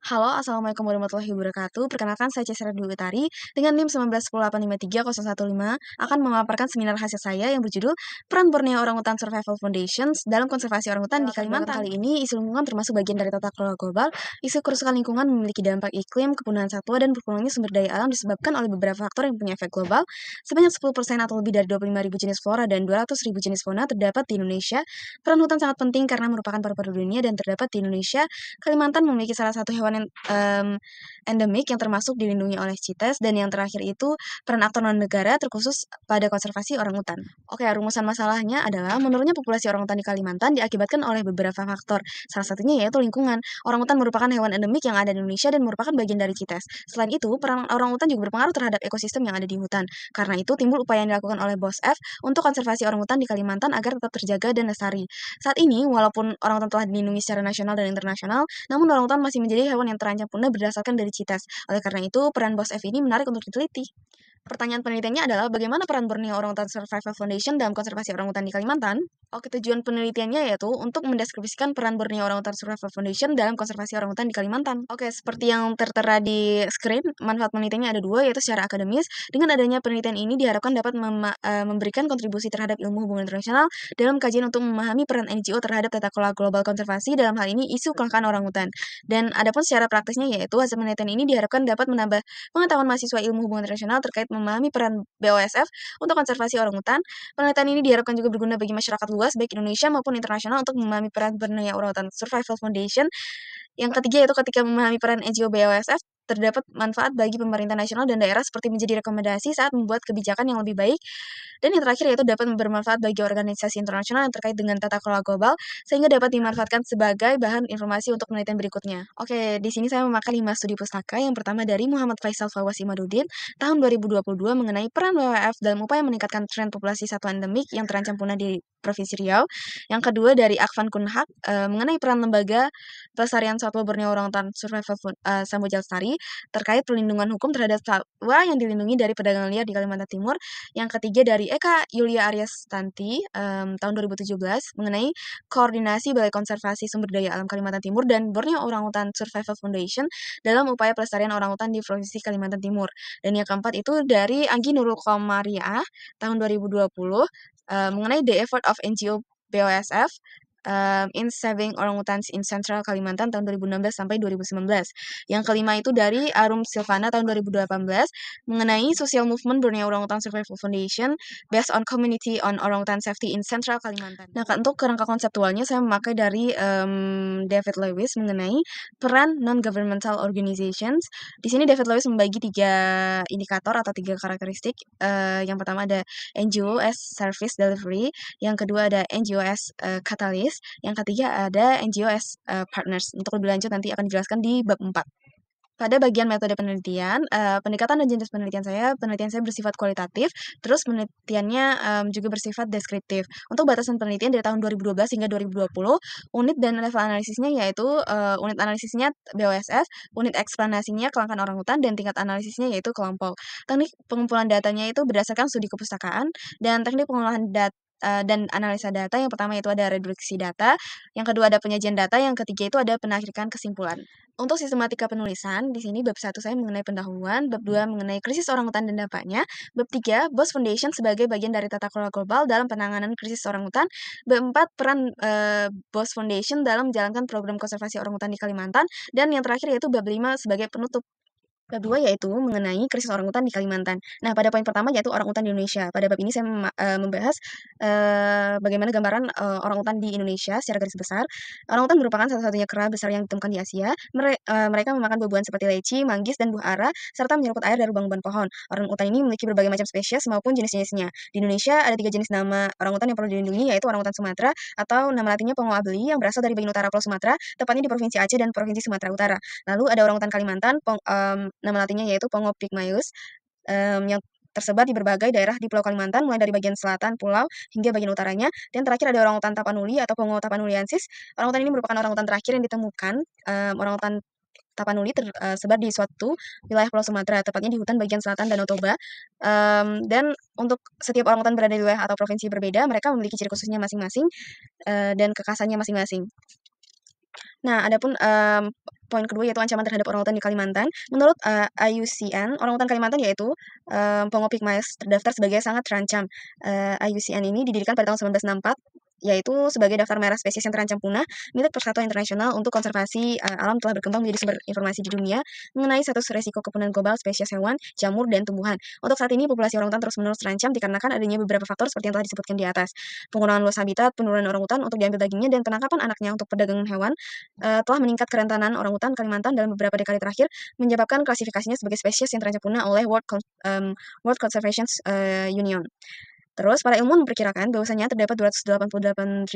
Halo, Assalamualaikum warahmatullahi wabarakatuh. Perkenalkan, saya Cesara Dwi Utari dengan NIM 19108530015 akan memaparkan seminar hasil saya yang berjudul Peran Borneo Orangutan Survival Foundations dalam Konservasi Orangutan di Kalimantan. Kali ini, isu lingkungan termasuk bagian dari tata kelola global. Isu kerusakan lingkungan memiliki dampak iklim, kepunahan satwa, dan berkurangnya sumber daya alam disebabkan oleh beberapa faktor yang punya efek global. Sebanyak 10% atau lebih dari 25.000 jenis flora dan 200.000 jenis fauna terdapat di Indonesia. Peran hutan sangat penting karena merupakan paru-paru dunia dan terdapat di Indonesia. Kalimantan memiliki salah satu hewan yang endemik yang termasuk dilindungi oleh CITES, dan yang terakhir itu peran aktor non-negara terkhusus pada konservasi orangutan. Oke, rumusan masalahnya adalah menurunnya populasi orangutan di Kalimantan diakibatkan oleh beberapa faktor. Salah satunya yaitu lingkungan. Orangutan merupakan hewan endemik yang ada di Indonesia dan merupakan bagian dari CITES. Selain itu, peran orangutan juga berpengaruh terhadap ekosistem yang ada di hutan. Karena itu, timbul upaya yang dilakukan oleh BOSF untuk konservasi orangutan di Kalimantan agar tetap terjaga dan lestari. Saat ini, walaupun orangutan telah dilindungi secara nasional dan internasional, namun orangutan masih menjadi hewan yang terancam punah berdasarkan dari CITES. Oleh karena itu, peran BOSF ini menarik untuk diteliti. Pertanyaan penelitiannya adalah bagaimana peran Borneo Orangutan Survival Foundation dalam konservasi orangutan di Kalimantan? Oke, tujuan penelitiannya yaitu untuk mendeskripsikan peran Borneo Orangutan Survival Foundation dalam konservasi orangutan di Kalimantan. Oke, seperti yang tertera di screen, manfaat penelitiannya ada dua, yaitu secara akademis. Dengan adanya penelitian ini diharapkan dapat memberikan kontribusi terhadap ilmu hubungan internasional dalam kajian untuk memahami peran NGO terhadap tata kelola global konservasi, dalam hal ini isu kelangkaan orangutan. Dan adapun secara praktisnya yaitu hasil penelitian ini diharapkan dapat menambah pengetahuan mahasiswa ilmu hubungan internasional terkait memahami peran BOSF untuk konservasi orangutan. Penelitian ini diharapkan juga berguna bagi masyarakat luas, baik Indonesia maupun internasional, untuk memahami peran Borneo Orangutan Survival Foundation. Yang ketiga yaitu ketika memahami peran NGO BOSF, terdapat manfaat bagi pemerintah nasional dan daerah seperti menjadi rekomendasi saat membuat kebijakan yang lebih baik. Dan yang terakhir yaitu dapat bermanfaat bagi organisasi internasional yang terkait dengan tata kelola global, sehingga dapat dimanfaatkan sebagai bahan informasi untuk penelitian berikutnya. Oke, di sini saya memakai 5 studi pustaka. Yang pertama dari Muhammad Faisal Fawaz Imaduddin tahun 2022 mengenai peran WWF dalam upaya meningkatkan tren populasi satwa endemik yang terancam punah di Provinsi Riau. Yang kedua dari Akvan Kunhak mengenai peran lembaga pelestarian satwa Borneo Orangutan Survival Samboja Lestari terkait perlindungan hukum terhadap satwa yang dilindungi dari perdagangan liar di Kalimantan Timur. Yang ketiga dari Eka Yulia Aryastanti tahun 2017 mengenai koordinasi Balai Konservasi Sumber Daya Alam Kalimantan Timur dan Borneo Orangutan Survival Foundation dalam upaya pelestarian orangutan di Provinsi Kalimantan Timur. Dan yang keempat itu dari Anggi Nurul Komariah tahun 2020 mengenai the effort of NGO BOSF in saving orangutans in Central Kalimantan tahun 2016 sampai 2019. Yang kelima itu dari Arum Silvana tahun 2018 mengenai Social Movement Borneo Orangutan Survival Foundation based on Community on Orangutan Safety in Central Kalimantan. Nah, untuk kerangka konseptualnya saya memakai dari David Lewis mengenai peran non-governmental organizations. Di sini David Lewis membagi 3 indikator atau 3 karakteristik. Yang pertama ada NGO as Service Delivery, yang kedua ada NGO as Catalyst, yang ketiga ada NGO as Partners. Untuk lebih lanjut nanti akan dijelaskan di bab 4. Pada bagian metode penelitian, pendekatan dan jenis penelitian saya bersifat kualitatif, terus penelitiannya juga bersifat deskriptif. Untuk batasan penelitian dari tahun 2012 hingga 2020, unit dan level analisisnya yaitu unit analisisnya BOSF, unit eksplanasinya kelangkaan orangutan, dan tingkat analisisnya yaitu kelompok. Teknik pengumpulan datanya itu berdasarkan studi kepustakaan, dan teknik pengolahan data dan analisa data. Yang pertama itu ada reduksi data, yang kedua ada penyajian data, yang ketiga itu ada penakrikan kesimpulan. Untuk sistematika penulisan, di sini bab 1 saya mengenai pendahuluan, bab 2 mengenai krisis orangutan dan dampaknya, bab 3 BOS Foundation sebagai bagian dari tata kelola global dalam penanganan krisis orangutan, bab 4 peran BOS Foundation dalam menjalankan program konservasi orangutan di Kalimantan, dan yang terakhir yaitu bab 5 sebagai penutup. Bab 2 yaitu mengenai krisis orangutan di Kalimantan. Nah, pada poin pertama yaitu orangutan di Indonesia. Pada bab ini saya membahas bagaimana gambaran orangutan di Indonesia secara garis besar. Orangutan merupakan satu-satunya kera besar yang ditemukan di Asia. Mereka memakan buah-buahan seperti leci, manggis, dan buah ara, serta menyeruput air dari lubang-lubang pohon. Orangutan ini memiliki berbagai macam spesies maupun jenis-jenisnya. Di Indonesia ada 3 jenis nama orangutan yang perlu dilindungi, yaitu orangutan Sumatera atau nama latinnya Pongo abeli yang berasal dari bagian utara Pulau Sumatera, tepatnya di Provinsi Aceh dan Provinsi Sumatera Utara. Lalu ada orangutan Kalimantan, nama latinnya yaitu Pongo pygmaeus, yang tersebar di berbagai daerah di Pulau Kalimantan, mulai dari bagian selatan pulau hingga bagian utaranya. Dan terakhir ada orangutan Tapanuli atau Pongo tapanuliensis. Orangutan ini merupakan orangutan terakhir yang ditemukan. Orangutan Tapanuli tersebar di suatu wilayah Pulau Sumatera, tepatnya di hutan bagian selatan Danau Toba. Dan untuk setiap orangutan berada di wilayah atau provinsi berbeda, mereka memiliki ciri khususnya masing-masing dan kekhasannya masing-masing. Nah, adapun poin kedua yaitu ancaman terhadap orangutan di Kalimantan. Menurut IUCN, orangutan Kalimantan yaitu Pongo pygmaeus terdaftar sebagai sangat terancam. IUCN ini didirikan pada tahun 1964 yaitu sebagai daftar merah spesies yang terancam punah milik Persatuan Internasional untuk Konservasi Alam telah berkembang menjadi sumber informasi di dunia mengenai status resiko kepunahan global spesies hewan, jamur, dan tumbuhan. Untuk saat ini, populasi orangutan terus-menerus terancam dikarenakan adanya beberapa faktor seperti yang telah disebutkan di atas. Penggunaan luas habitat, penurunan orangutan untuk diambil dagingnya, dan penangkapan anaknya untuk perdagangan hewan telah meningkat kerentanan orangutan Kalimantan dalam beberapa dekade terakhir, menyebabkan klasifikasinya sebagai spesies yang terancam punah oleh World Conservation Union. Terus, para ilmuwan memperkirakan bahwasanya terdapat 288.500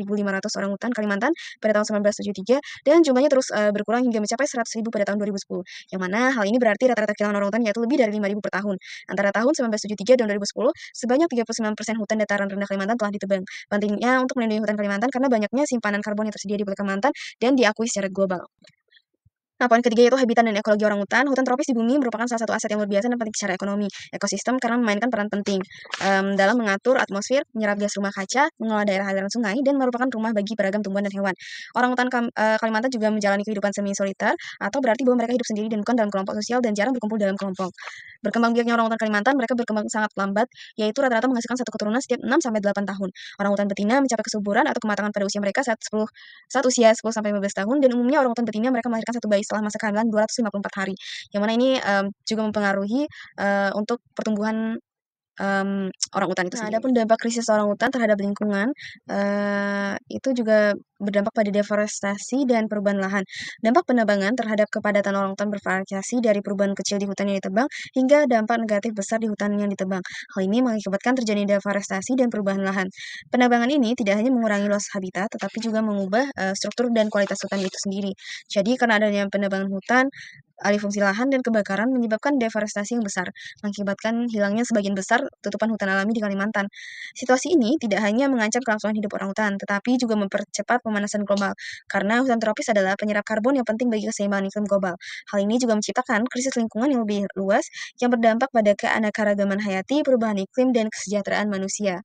orangutan Kalimantan pada tahun 1973 dan jumlahnya terus berkurang hingga mencapai 100.000 pada tahun 2010. Yang mana hal ini berarti rata-rata kehilangan orangutan yaitu lebih dari 5.000 per tahun. Antara tahun 1973 dan 2010, sebanyak 39% hutan dataran rendah Kalimantan telah ditebang. Pentingnya untuk melindungi hutan Kalimantan karena banyaknya simpanan karbon yang tersedia di Pulau Kalimantan dan diakui secara global. Nah, poin ketiga yaitu habitat dan ekologi orangutan. Hutan tropis di bumi merupakan salah satu aset yang luar biasa dan penting secara ekonomi ekosistem karena memainkan peran penting dalam mengatur atmosfer, menyerap gas rumah kaca, mengelola daerah aliran sungai, dan merupakan rumah bagi beragam tumbuhan dan hewan. Orangutan Kalimantan juga menjalani kehidupan semi-soliter atau berarti bahwa mereka hidup sendiri dan bukan dalam kelompok sosial dan jarang berkumpul dalam kelompok. Berkembang biaknya orangutan Kalimantan, mereka berkembang sangat lambat, yaitu rata-rata menghasilkan satu keturunan setiap 6-8 tahun. Orangutan betina mencapai kesuburan atau kematangan pada usia mereka saat usia 10-15 tahun, dan umumnya orangutan betina mereka melahirkan satu bayi setelah masa kehamilan 254 hari. Yang mana ini juga mempengaruhi untuk pertumbuhan orangutan itu sendiri. Adapun dampak krisis orangutan terhadap lingkungan itu juga berdampak pada deforestasi dan perubahan lahan. Dampak penebangan terhadap kepadatan orangutan bervariasi dari perubahan kecil di hutan yang ditebang hingga dampak negatif besar di hutan yang ditebang. Hal ini mengakibatkan terjadinya deforestasi dan perubahan lahan. Penebangan ini tidak hanya mengurangi luas habitat, tetapi juga mengubah struktur dan kualitas hutan itu sendiri. Jadi karena adanya penebangan hutan, alih fungsi lahan dan kebakaran menyebabkan deforestasi yang besar, mengakibatkan hilangnya sebagian besar tutupan hutan alami di Kalimantan. Situasi ini tidak hanya mengancam kelangsungan hidup orangutan, tetapi juga mempercepat pemanasan global, karena hutan tropis adalah penyerap karbon yang penting bagi keseimbangan iklim global. Hal ini juga menciptakan krisis lingkungan yang lebih luas, yang berdampak pada keanekaragaman hayati, perubahan iklim, dan kesejahteraan manusia.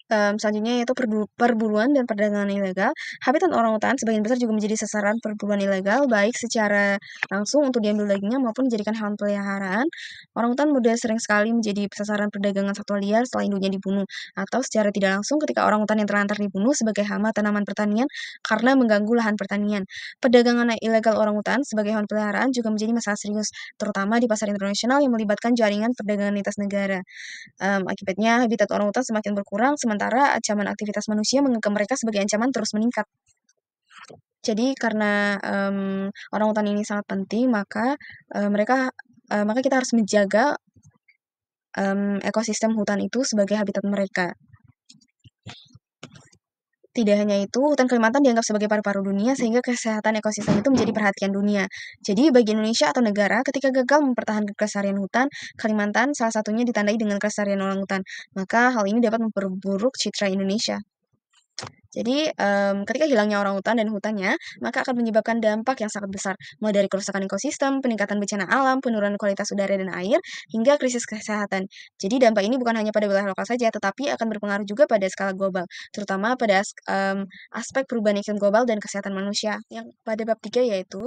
Selanjutnya yaitu perburuan dan perdagangan ilegal. Habitat orangutan sebagian besar juga menjadi sasaran perburuan ilegal, baik secara langsung untuk diambil dagingnya maupun dijadikan hewan peliharaan. Orangutan muda sering sekali menjadi sasaran perdagangan satwa liar setelah induknya dibunuh, atau secara tidak langsung ketika orangutan yang terlantar dibunuh sebagai hama tanaman pertanian karena mengganggu lahan pertanian. Perdagangan ilegal orangutan sebagai hewan peliharaan juga menjadi masalah serius, terutama di pasar internasional yang melibatkan jaringan perdagangan lintas negara. Akibatnya habitat orangutan semakin berkurang, sementara ancaman aktivitas manusia menganggap mereka sebagai ancaman terus meningkat. Jadi karena orangutan ini sangat penting, maka maka kita harus menjaga ekosistem hutan itu sebagai habitat mereka. Tidak hanya itu, hutan Kalimantan dianggap sebagai paru-paru dunia sehingga kesehatan ekosistem itu menjadi perhatian dunia. Jadi bagi Indonesia atau negara ketika gagal mempertahankan kelestarian hutan, Kalimantan salah satunya ditandai dengan kelestarian orangutan. Maka hal ini dapat memperburuk citra Indonesia. Jadi, ketika hilangnya orangutan dan hutannya, maka akan menyebabkan dampak yang sangat besar, mulai dari kerusakan ekosistem, peningkatan bencana alam, penurunan kualitas udara dan air, hingga krisis kesehatan. Jadi dampak ini bukan hanya pada wilayah lokal saja, tetapi akan berpengaruh juga pada skala global, terutama pada aspek perubahan iklim global dan kesehatan manusia. Yang pada bab 3 yaitu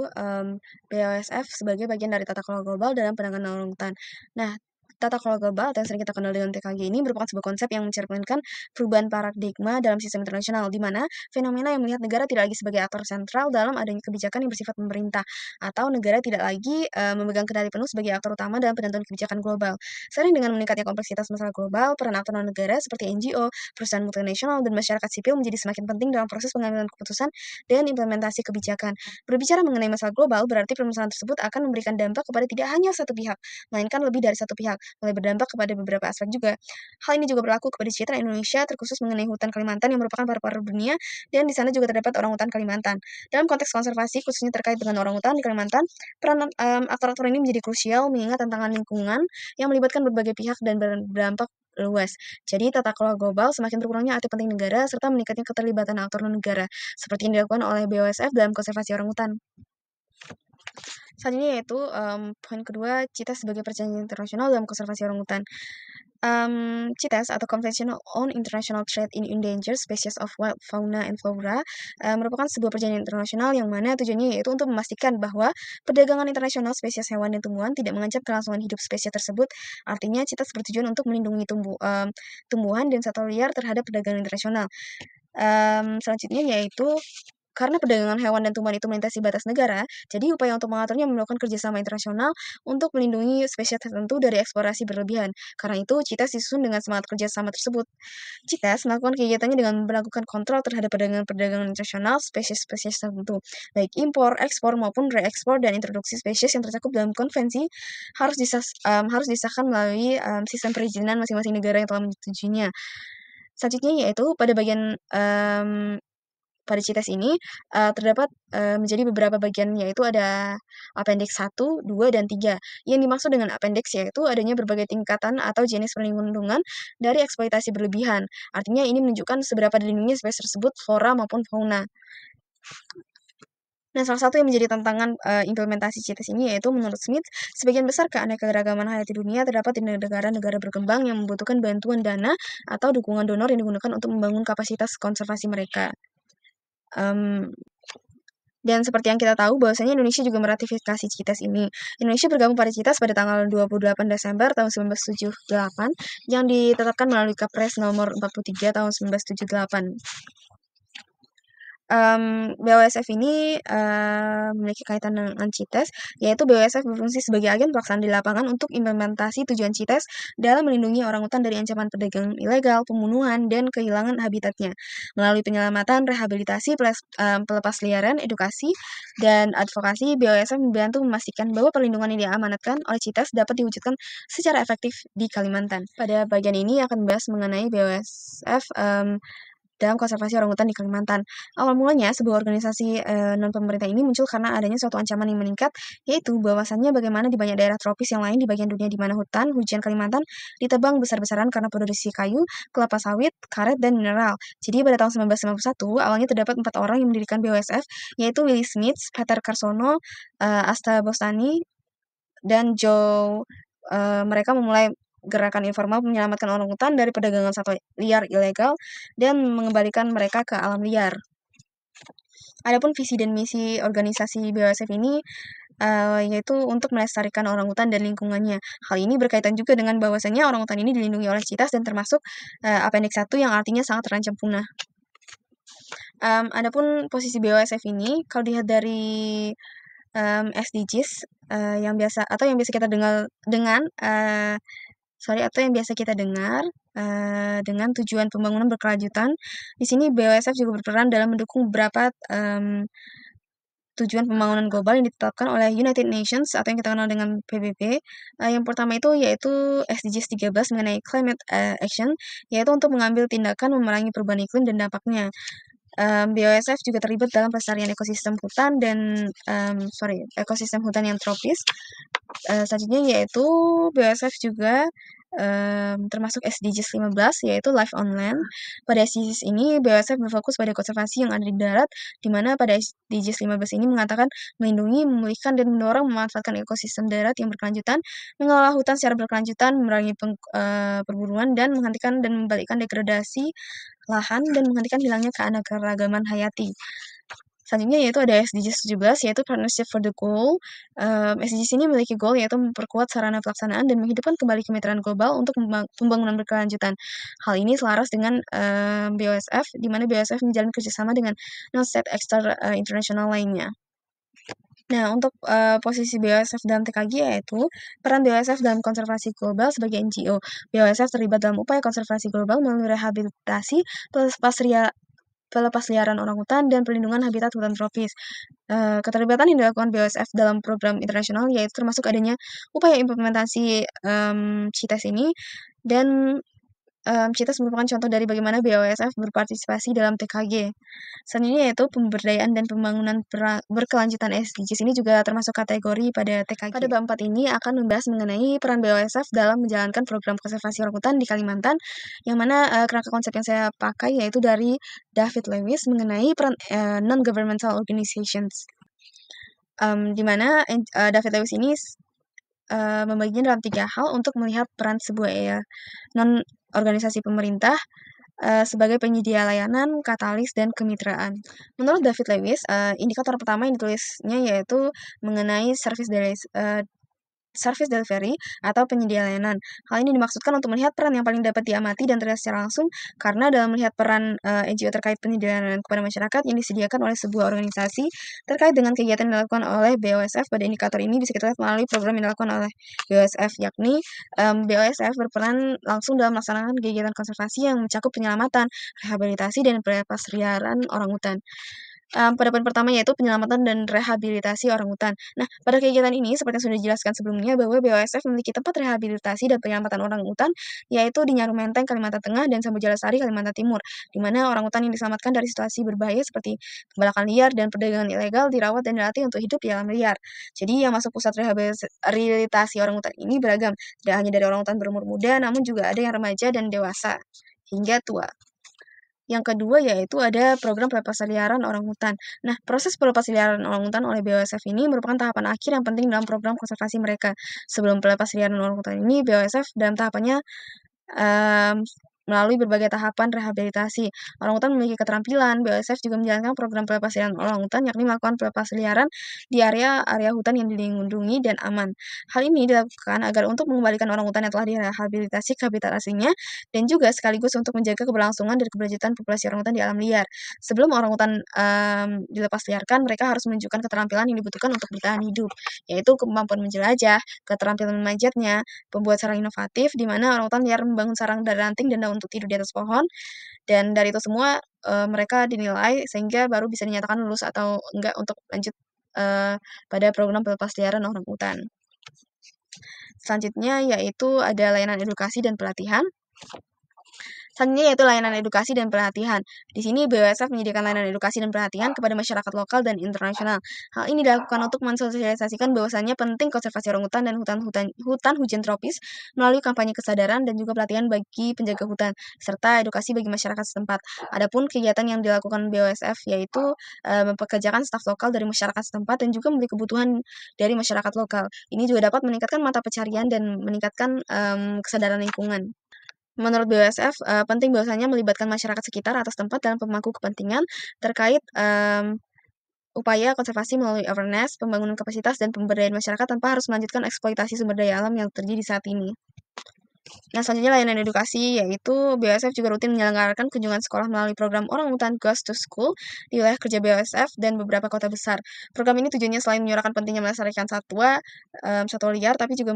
BASF sebagai bagian dari tata kelola global dalam penanganan orangutan. Nah, tata kelola global atau yang sering kita kenal dengan TKG ini merupakan sebuah konsep yang mencerminkan perubahan paradigma dalam sistem internasional, di mana fenomena yang melihat negara tidak lagi sebagai aktor sentral dalam adanya kebijakan yang bersifat pemerintah, atau negara tidak lagi memegang kendali penuh sebagai aktor utama dalam penentuan kebijakan global. Seiring dengan meningkatnya kompleksitas masalah global, peran aktor non-negara seperti NGO, perusahaan multinasional, dan masyarakat sipil menjadi semakin penting dalam proses pengambilan keputusan dan implementasi kebijakan. Berbicara mengenai masalah global, berarti permasalahan tersebut akan memberikan dampak kepada tidak hanya satu pihak, melainkan lebih dari satu pihak, mulai berdampak kepada beberapa aspek juga. Hal ini juga berlaku kepada citra Indonesia, terkhusus mengenai hutan Kalimantan yang merupakan paru-paru dunia, dan di sana juga terdapat orangutan Kalimantan. Dalam konteks konservasi, khususnya terkait dengan orangutan di Kalimantan, peran aktor-aktor ini menjadi krusial mengingat tantangan lingkungan yang melibatkan berbagai pihak dan berdampak luas. Jadi, tata kelola global semakin berkurangnya arti penting negara serta meningkatnya keterlibatan aktor non-negara, seperti yang dilakukan oleh BASF dalam konservasi orangutan. Selanjutnya yaitu poin kedua, cita sebagai perjanjian internasional dalam konservasi orangutan. CITES atau Convention on International Trade in Endangered Species of Wild Fauna and Flora merupakan sebuah perjanjian internasional yang mana tujuannya yaitu untuk memastikan bahwa perdagangan internasional spesies hewan dan tumbuhan tidak mengancam kelangsungan hidup spesies tersebut. Artinya, CITES bertujuan untuk melindungi tumbuhan dan satwa liar terhadap perdagangan internasional. Selanjutnya yaitu karena perdagangan hewan dan tumbuhan itu melintasi batas negara, jadi upaya untuk mengaturnya memerlukan kerjasama internasional untuk melindungi spesies tertentu dari eksplorasi berlebihan. Karena itu, CITES disusun dengan semangat kerjasama tersebut. CITES melakukan kegiatannya dengan melakukan kontrol terhadap perdagangan internasional spesies-spesies tertentu, baik impor, ekspor, maupun reekspor dan introduksi spesies yang tercakup dalam konvensi harus disahkan melalui sistem perizinan masing-masing negara yang telah menyetujuinya. Selanjutnya yaitu pada CITES ini terdapat menjadi beberapa bagian, yaitu ada Appendix 1, 2, dan 3. Yang dimaksud dengan Appendix yaitu adanya berbagai tingkatan atau jenis perlindungan dari eksploitasi berlebihan. Artinya ini menunjukkan seberapa dilindungi spesies tersebut, flora maupun fauna. Nah, salah satu yang menjadi tantangan implementasi CITES ini yaitu menurut Smith, sebagian besar keanekaragaman hayati dunia terdapat di negara-negara berkembang yang membutuhkan bantuan dana atau dukungan donor yang digunakan untuk membangun kapasitas konservasi mereka. Dan seperti yang kita tahu bahwasanya Indonesia juga meratifikasi CITES ini. Indonesia bergabung pada CITES pada tanggal 28 Desember tahun 1978 yang ditetapkan melalui Kepres nomor 43 tahun 1978. BOSF ini memiliki kaitan dengan CITES, yaitu BOSF berfungsi sebagai agen pelaksanaan di lapangan untuk implementasi tujuan CITES dalam melindungi orangutan dari ancaman perdagangan ilegal, pembunuhan, dan kehilangan habitatnya. Melalui penyelamatan, rehabilitasi, pelepas liaran, edukasi, dan advokasi, BOSF membantu memastikan bahwa perlindungan yang diamanatkan oleh CITES dapat diwujudkan secara efektif di Kalimantan. Pada bagian ini akan membahas mengenai BOSF dalam konservasi orangutan di Kalimantan. Awal mulanya, sebuah organisasi non-pemerintah ini muncul karena adanya suatu ancaman yang meningkat, yaitu bahwasannya bagaimana di banyak daerah tropis yang lain di bagian dunia di mana hutan, hujan Kalimantan ditebang besar-besaran karena produksi kayu, kelapa sawit, karet, dan mineral. Jadi pada tahun 1991, awalnya terdapat 4 orang yang mendirikan BOSF, yaitu Willy Smith, Peter Carsono, Asta Bostani, dan Joe. Mereka memulai gerakan informal menyelamatkan orangutan dari perdagangan satwa liar ilegal dan mengembalikan mereka ke alam liar. Adapun visi dan misi organisasi BOSF ini yaitu untuk melestarikan orangutan dan lingkungannya. Hal ini berkaitan juga dengan bahwasannya orangutan ini dilindungi oleh CITES dan termasuk Appendix 1 yang artinya sangat terancam punah. Adapun posisi BOSF ini, kalau dilihat dari SDGs yang biasa kita dengar dengan tujuan pembangunan berkelanjutan. Di sini BOSF juga berperan dalam mendukung beberapa tujuan pembangunan global yang ditetapkan oleh United Nations atau yang kita kenal dengan PBB. Yang pertama itu yaitu SDGs 13 mengenai climate action, yaitu untuk mengambil tindakan memerangi perubahan iklim dan dampaknya. BOSF juga terlibat dalam pelestarian ekosistem hutan dan ekosistem hutan yang tropis. Selanjutnya yaitu BOSF juga termasuk SDGs 15 yaitu Life on Land. Pada SDGs ini BOSF berfokus pada konservasi yang ada di darat, di mana pada SDGs 15 ini mengatakan melindungi, memulihkan, dan mendorong memanfaatkan ekosistem darat yang berkelanjutan, mengelola hutan secara berkelanjutan, memerangi perburuan, dan menghentikan dan membalikkan degradasi lahan dan menghentikan hilangnya keanekaragaman hayati. Selanjutnya yaitu ada SDGs 17 yaitu Partnership for the Goal. SDGs ini memiliki goal yaitu memperkuat sarana pelaksanaan dan menghidupkan kembali kemitraan global untuk pembangunan berkelanjutan. Hal ini selaras dengan BOSF, di mana BOSF menjalin kerjasama dengan non-state actor internasional lainnya. Nah, untuk posisi BOSF dalam TKG yaitu peran BOSF dalam konservasi global sebagai NGO. BOSF terlibat dalam upaya konservasi global melalui rehabilitasi, pelepas liaran orangutan, dan perlindungan habitat hutan tropis. Keterlibatan yang dilakukan BOSF dalam program internasional yaitu termasuk adanya upaya implementasi CITES ini, dan CITES merupakan contoh dari bagaimana BOSF berpartisipasi dalam TKG. Selanjutnya yaitu pemberdayaan dan pembangunan berkelanjutan SDGs ini juga termasuk kategori pada TKG. Pada bab 4 ini akan membahas mengenai peran BOSF dalam menjalankan program konservasi orangutan di Kalimantan, yang mana kerangka konsep yang saya pakai yaitu dari David Lewis mengenai peran non-governmental organizations. Di mana David Lewis ini membaginya dalam 3 hal untuk melihat peran sebuah non-organisasi pemerintah sebagai penyedia layanan, katalis, dan kemitraan. Menurut David Lewis, indikator pertama yang ditulisnya yaitu mengenai service delivery atau penyedia layanan. Hal ini dimaksudkan untuk melihat peran yang paling dapat diamati dan terlihat secara langsung karena dalam melihat peran NGO terkait penyedia layanan kepada masyarakat yang disediakan oleh sebuah organisasi terkait dengan kegiatan yang dilakukan oleh BOSF, pada indikator ini bisa kita lihat melalui program yang dilakukan oleh BOSF, yakni BOSF berperan langsung dalam melaksanakan kegiatan konservasi yang mencakup penyelamatan, rehabilitasi, dan pelepasliaran orangutan. Pada poin pertama yaitu penyelamatan dan rehabilitasi orangutan. Nah, pada kegiatan ini seperti yang sudah dijelaskan sebelumnya bahwa BOSF memiliki tempat rehabilitasi dan penyelamatan orangutan yaitu di Nyaru Menteng, Kalimantan Tengah, dan Samboja Lestari, Kalimantan Timur, di mana orangutan yang diselamatkan dari situasi berbahaya seperti pembalakan liar dan perdagangan ilegal dirawat dan dilatih untuk hidup di alam liar. Jadi yang masuk pusat rehabilitasi orangutan ini beragam, tidak hanya dari orangutan berumur muda, namun juga ada yang remaja dan dewasa hingga tua. Yang kedua yaitu ada program pelepasliaran orangutan. Nah, proses pelepasliaran orangutan oleh BOSF ini merupakan tahapan akhir yang penting dalam program konservasi mereka. Sebelum pelepasliaran orangutan ini, BOSF dalam tahapannya melalui berbagai tahapan rehabilitasi. Orangutan memiliki keterampilan, BOSF juga menjalankan program pelepasliaran orangutan, yakni melakukan pelepasliaran di area hutan yang dilindungi dan aman. Hal ini dilakukan agar untuk mengembalikan orangutan yang telah direhabilitasi ke habitat aslinya, dan juga sekaligus untuk menjaga keberlangsungan dan keberlanjutan populasi orangutan di alam liar. Sebelum orangutan dilepasliarkan, mereka harus menunjukkan keterampilan yang dibutuhkan untuk bertahan hidup, yaitu kemampuan menjelajah, keterampilan memanjatnya, pembuat sarang inovatif, di mana orangutan liar membangun sarang dari ranting dan daun untuk tidur di atas pohon, dan dari itu semua mereka dinilai sehingga baru bisa dinyatakan lulus atau enggak untuk lanjut pada program pelepasliaran orangutan. Selanjutnya yaitu ada layanan edukasi dan pelatihan. Selanjutnya yaitu layanan edukasi dan pelatihan. Di sini BOSF menyediakan layanan edukasi dan pelatihan kepada masyarakat lokal dan internasional. Hal ini dilakukan untuk mensosialisasikan bahwasannya penting konservasi orangutan dan hutan hujan tropis melalui kampanye kesadaran dan juga pelatihan bagi penjaga hutan, serta edukasi bagi masyarakat setempat. Adapun kegiatan yang dilakukan BOSF yaitu mempekerjakan staf lokal dari masyarakat setempat dan juga membeli kebutuhan dari masyarakat lokal. Ini juga dapat meningkatkan mata pencarian dan meningkatkan kesadaran lingkungan. Menurut BOSF, penting bahwasanya melibatkan masyarakat sekitar atas tempat dalam pemangku kepentingan terkait upaya konservasi melalui awareness, pembangunan kapasitas, dan pemberdayaan masyarakat tanpa harus melanjutkan eksploitasi sumber daya alam yang terjadi saat ini. Nah, selanjutnya layanan edukasi, yaitu BOSF juga rutin menyelenggarakan kunjungan sekolah melalui program Orangutan Goes to School di wilayah kerja BOSF dan beberapa kota besar. Program ini tujuannya selain menyuarakan pentingnya melestarikan satwa liar, tapi juga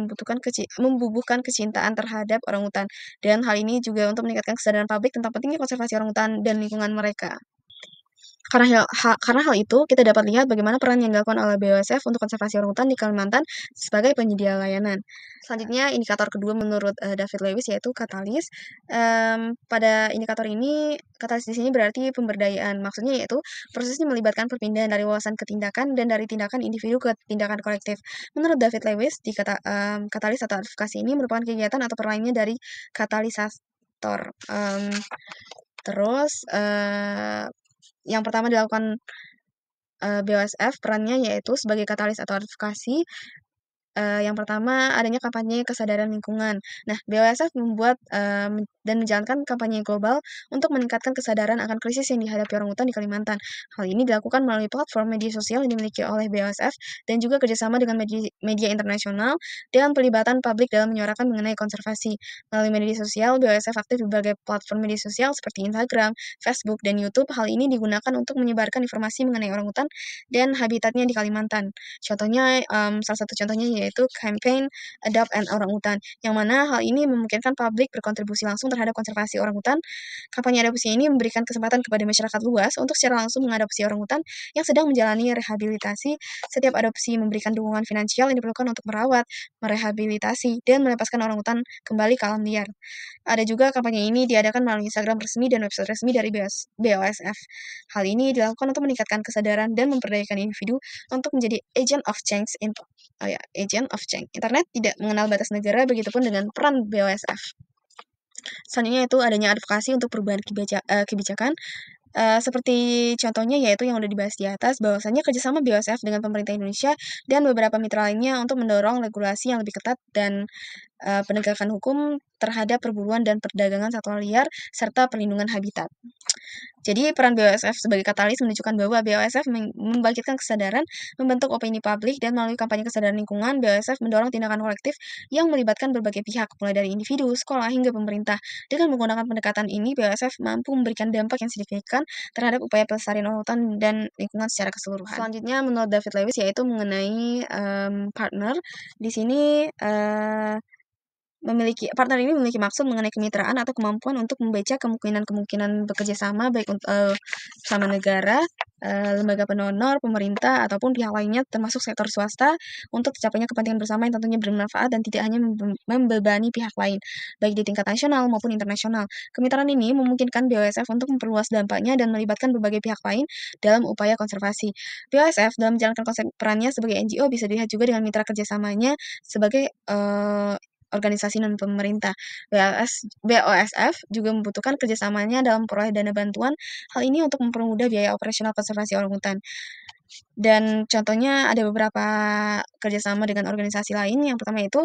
membubuhkan kecintaan terhadap orangutan. Dan hal ini juga untuk meningkatkan kesadaran publik tentang pentingnya konservasi orangutan dan lingkungan mereka. Karena hal itu, kita dapat lihat bagaimana peran yang dilakukan oleh BOSF untuk konservasi orangutan di Kalimantan sebagai penyedia layanan. Selanjutnya, indikator kedua menurut David Lewis yaitu katalis. Pada indikator ini, katalis di sini berarti pemberdayaan. Maksudnya yaitu prosesnya melibatkan perpindahan dari wawasan ke tindakan dan dari tindakan individu ke tindakan kolektif. Menurut David Lewis, katalis atau advokasi ini merupakan kegiatan atau perlainnya dari katalisator. Terus yang pertama dilakukan BOSF perannya yaitu sebagai katalis atau advokasi. Yang pertama adanya kampanye kesadaran lingkungan. Nah, BOSF membuat dan menjalankan kampanye global untuk meningkatkan kesadaran akan krisis yang dihadapi orangutan di Kalimantan. Hal ini dilakukan melalui platform media sosial yang dimiliki oleh BOSF dan juga kerjasama dengan media internasional dan pelibatan publik dalam menyuarakan mengenai konservasi. Melalui media sosial, BOSF aktif di berbagai platform media sosial seperti Instagram, Facebook, dan YouTube. Hal ini digunakan untuk menyebarkan informasi mengenai orangutan dan habitatnya di Kalimantan. Contohnya, salah satu contohnya yaitu campaign Adopt an Orangutan, yang mana hal ini memungkinkan publik berkontribusi langsung terhadap konservasi orangutan. Kampanye adopsi ini memberikan kesempatan kepada masyarakat luas untuk secara langsung mengadopsi orangutan yang sedang menjalani rehabilitasi. Setiap adopsi memberikan dukungan finansial yang diperlukan untuk merawat, merehabilitasi, dan melepaskan orangutan kembali ke alam liar. Ada juga kampanye ini diadakan melalui Instagram resmi dan website resmi dari BOSF. Hal ini dilakukan untuk meningkatkan kesadaran dan memperdayakan individu untuk menjadi agent of change. Internet tidak mengenal batas negara, begitupun dengan peran BOSF. Selanjutnya itu adanya advokasi untuk perubahan kebijakan. Seperti contohnya yaitu yang udah dibahas di atas, bahwasanya kerjasama BOSF dengan pemerintah Indonesia dan beberapa mitra lainnya untuk mendorong regulasi yang lebih ketat dan penegakan hukum terhadap perburuan dan perdagangan satwa liar, serta perlindungan habitat. Jadi, peran BOSF sebagai katalis menunjukkan bahwa BOSF membangkitkan kesadaran, membentuk opini publik, dan melalui kampanye kesadaran lingkungan, BOSF mendorong tindakan kolektif yang melibatkan berbagai pihak, mulai dari individu, sekolah, hingga pemerintah. Dengan menggunakan pendekatan ini, BOSF mampu memberikan dampak yang signifikan terhadap upaya pelestarian orang hutan dan lingkungan secara keseluruhan. Selanjutnya, menurut David Lewis, yaitu mengenai partner. Di sini partner ini memiliki maksud mengenai kemitraan atau kemampuan untuk membaca kemungkinan-kemungkinan bekerja sama baik sama negara, lembaga pendonor, pemerintah, ataupun pihak lainnya termasuk sektor swasta untuk tercapainya kepentingan bersama yang tentunya bermanfaat dan tidak hanya membebani pihak lain, baik di tingkat nasional maupun internasional. Kemitraan ini memungkinkan BOSF untuk memperluas dampaknya dan melibatkan berbagai pihak lain dalam upaya konservasi. BOSF dalam menjalankan konsep perannya sebagai NGO bisa dilihat juga dengan mitra kerjasamanya sebagai organisasi non-pemerintah. BOSF juga membutuhkan kerjasamanya dalam memperoleh dana bantuan, hal ini untuk mempermudah biaya operasional konservasi orang hutan. Dan contohnya ada beberapa kerjasama dengan organisasi lain. Yang pertama itu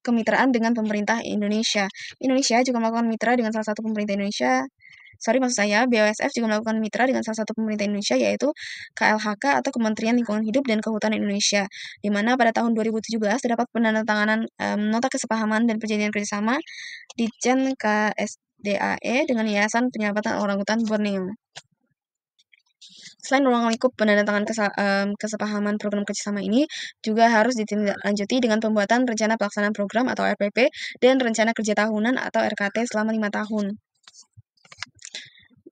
kemitraan dengan pemerintah Indonesia. Indonesia juga melakukan mitra dengan salah satu pemerintah Indonesia. BOSF juga melakukan mitra dengan salah satu pemerintah Indonesia, yaitu KLHK atau Kementerian Lingkungan Hidup dan Kehutanan Indonesia, di mana pada tahun 2017 terdapat penandatanganan nota kesepahaman dan perjanjian kerjasama Ditjen KSDAE dengan Yayasan Penyelamatan Orangutan Borneo. Selain ruang lingkup penandatangan kesepahaman program kerjasama ini, juga harus ditindaklanjuti dengan pembuatan rencana pelaksanaan program atau RPP dan rencana kerja tahunan atau RKT selama 5 tahun.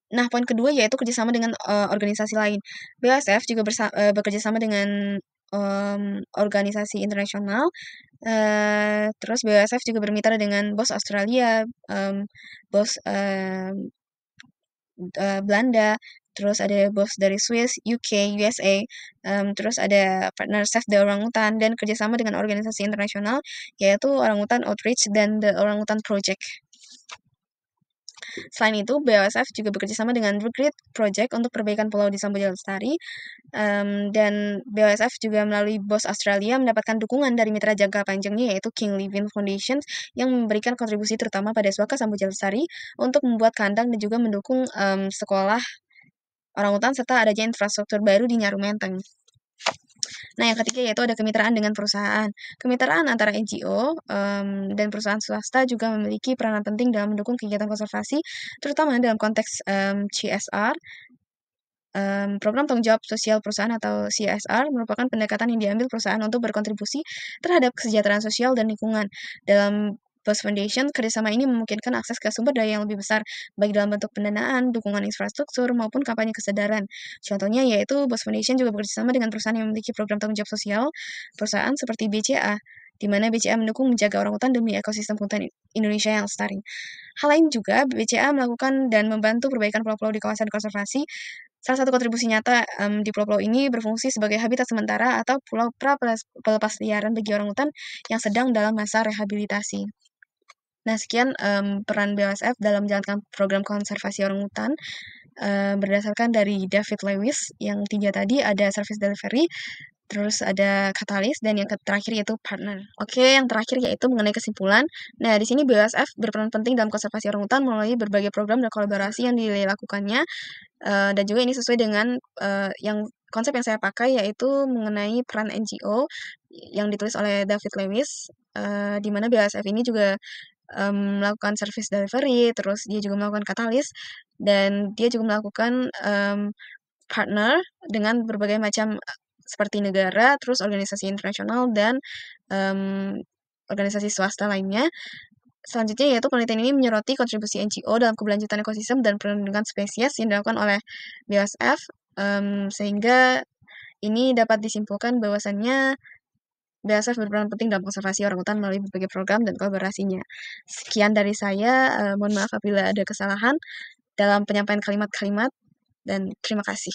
Nah, poin kedua yaitu kerjasama dengan organisasi lain. BOSF juga bekerja sama dengan organisasi internasional. Terus BOSF juga bermitra dengan BOS Australia, BOS Belanda, terus ada BOS dari Swiss, UK, USA, terus ada partner Save the Orangutan, dan kerjasama dengan organisasi internasional yaitu Orangutan Outreach dan The Orangutan Project. Selain itu, BOSF juga bekerjasama dengan The Great Project untuk perbaikan pulau di Samboja Lestari, dan BOSF juga melalui BOS Australia mendapatkan dukungan dari mitra jangka panjangnya yaitu King Living Foundation yang memberikan kontribusi terutama pada Swaka Samboja Lestari untuk membuat kandang dan juga mendukung sekolah orangutan serta adanya infrastruktur baru di Nyaru Menteng. Nah, yang ketiga yaitu ada kemitraan dengan perusahaan. Kemitraan antara NGO dan perusahaan swasta juga memiliki peranan penting dalam mendukung kegiatan konservasi, terutama dalam konteks CSR. Program tanggung jawab sosial perusahaan atau CSR merupakan pendekatan yang diambil perusahaan untuk berkontribusi terhadap kesejahteraan sosial dan lingkungan. Dalam BOS Foundation, kerjasama ini memungkinkan akses ke sumber daya yang lebih besar, baik dalam bentuk pendanaan, dukungan infrastruktur, maupun kampanye kesadaran. Contohnya yaitu BOS Foundation juga bekerjasama dengan perusahaan yang memiliki program tanggung jawab sosial perusahaan seperti BCA, di mana BCA mendukung menjaga orangutan demi ekosistem hutan Indonesia yang lestari. Hal lain juga, BCA melakukan dan membantu perbaikan pulau-pulau di kawasan konservasi. Salah satu kontribusi nyata di pulau-pulau ini berfungsi sebagai habitat sementara atau pulau pelepas liaran bagi orangutan yang sedang dalam masa rehabilitasi. Nah, sekian peran BOSF dalam menjalankan program konservasi orangutan berdasarkan dari David Lewis. Yang 3 tadi ada service delivery, terus ada katalis, dan yang terakhir yaitu partner. Oke, yang terakhir yaitu mengenai kesimpulan. Nah, di sini BOSF berperan penting dalam konservasi orangutan melalui berbagai program dan kolaborasi yang dilakukannya, dan juga ini sesuai dengan konsep yang saya pakai, yaitu mengenai peran NGO yang ditulis oleh David Lewis, di mana BOSF ini juga melakukan service delivery, terus dia juga melakukan katalis, dan dia juga melakukan partner dengan berbagai macam seperti negara, terus organisasi internasional, dan organisasi swasta lainnya. Selanjutnya yaitu penelitian ini menyoroti kontribusi NGO dalam keberlanjutan ekosistem dan perlindungan spesies yang dilakukan oleh BOSF, sehingga ini dapat disimpulkan bahwasannya BOSF berperan penting dalam konservasi orangutan melalui berbagai program dan kolaborasinya. Sekian dari saya, mohon maaf apabila ada kesalahan dalam penyampaian kalimat-kalimat, dan terima kasih.